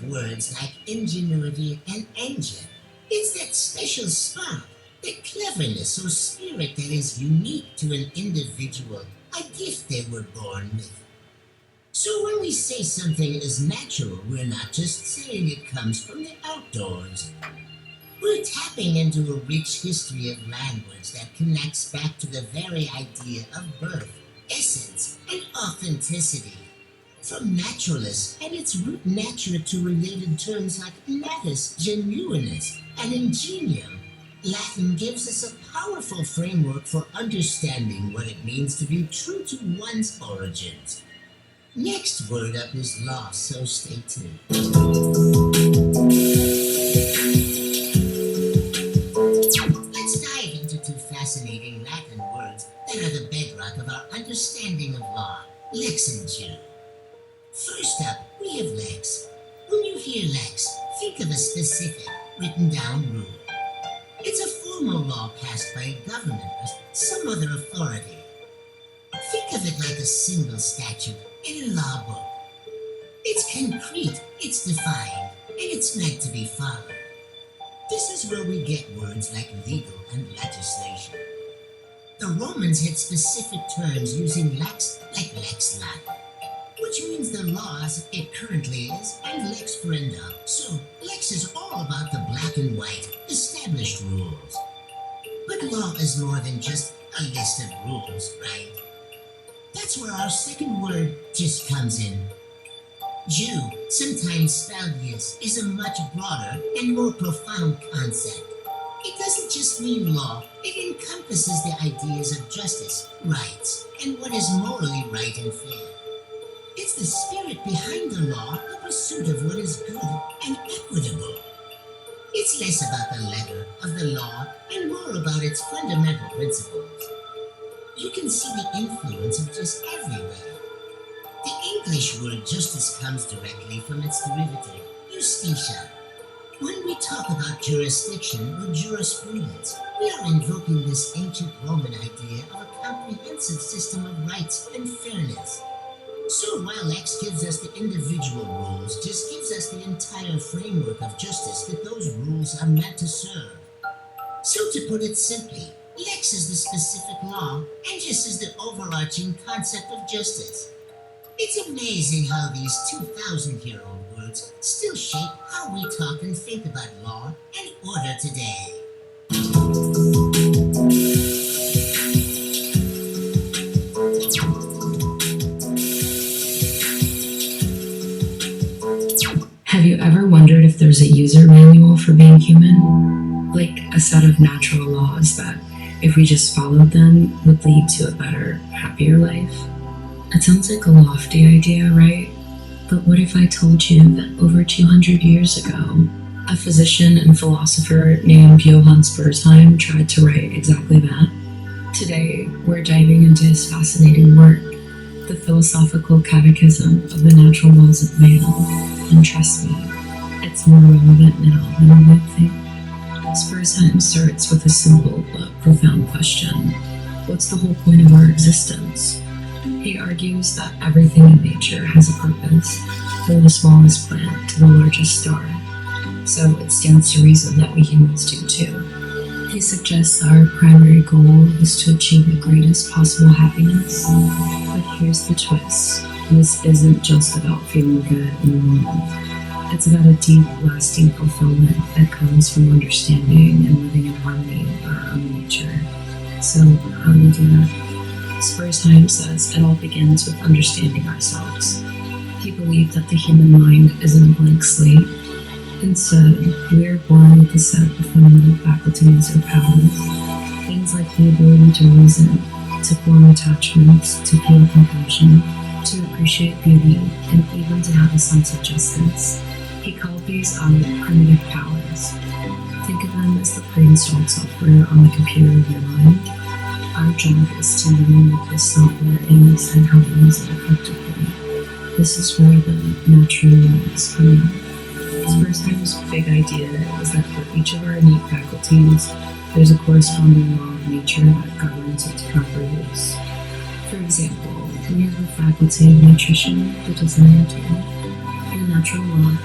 of words like ingenuity and engine. It's that special spark, that cleverness or spirit that is unique to an individual, a gift they were born with. So when we say something is natural, we're not just saying it comes from the outdoors. We're tapping into a rich history of language that connects back to the very idea of birth, essence, and authenticity. From naturalist and its root nature to related terms like natus, genuineness, and ingenium, Latin gives us a powerful framework for understanding what it means to be true to one's origins. Next word up is law, so stay tuned. Let's dive into two fascinating Latin words that are the bedrock of our understanding of law, lex and jure. First up, we have lex. When you hear lex, think of a specific, written down rule. It's a formal law passed by a government or some other authority. Think of it like a single statute in a law book. It's concrete, it's defined, and it's meant to be followed. This is where we get words like legal and legislation. The Romans had specific terms using lex like lex lat, which means the law as it currently is, and lex ferenda. So lex is all about the black and white, established rules. But law is more than just a list of rules, right? That's where our second word just comes in. Jew, sometimes spelled yes, is a much broader and more profound concept. It doesn't just mean law, it encompasses the ideas of justice, rights, and what is morally right and fair. It's the spirit behind the law, the pursuit of what is good and equitable. It's less about the letter of the law and more about its fundamental principles. You can see the influence of just everywhere. The English word justice comes directly from its derivative, justitia. When we talk about jurisdiction or jurisprudence, we are invoking this ancient Roman idea of a comprehensive system of rights and fairness. So while lex gives us the individual rules, just gives us the entire framework of justice that those rules are meant to serve. So to put it simply, lex is the specific law, and just is the overarching concept of justice. It's amazing how these 2,000-year-old words still shape how we talk and think about law and order today. Have you ever wondered if there's a user manual for being human? Like a set of natural laws that, if we just followed them, would lead to a better, happier life? It sounds like a lofty idea, right? But what if I told you that over 200 years ago, a physician and philosopher named Johann Spurzheim tried to write exactly that? Today, we're diving into his fascinating work, The Philosophical Catechism of the Natural Laws of Man. And trust me, it's more relevant now than you might think. Spurzheim starts with a simple but profound question. What's the whole point of our existence? He argues that everything in nature has a purpose, from the smallest plant to the largest star. So it stands to reason that we humans do too. He suggests our primary goal is to achieve the greatest possible happiness. But here's the twist. This isn't just about feeling good in the moment. It's about a deep, lasting fulfillment that comes from understanding and living in harmony with our own nature. So, how do we do that? Spurzheim says it all begins with understanding ourselves. He believed that the human mind isn't a blank slate. Instead, we are born with a set of fundamental faculties or powers. Things like the ability to reason, to form attachments, to feel compassion, to appreciate beauty, and even to have a sense of justice. He called these primitive powers. Think of them as the pre-installed software on the computer of your mind. Our job is to learn what this software is and how to use it effectively. This is where the natural laws come in. Spurzheim's big idea is that for each of our innate faculties, there's a corresponding law of nature that governs its proper use. For example, we have the faculty of nutrition, the desire to eat, and the natural law of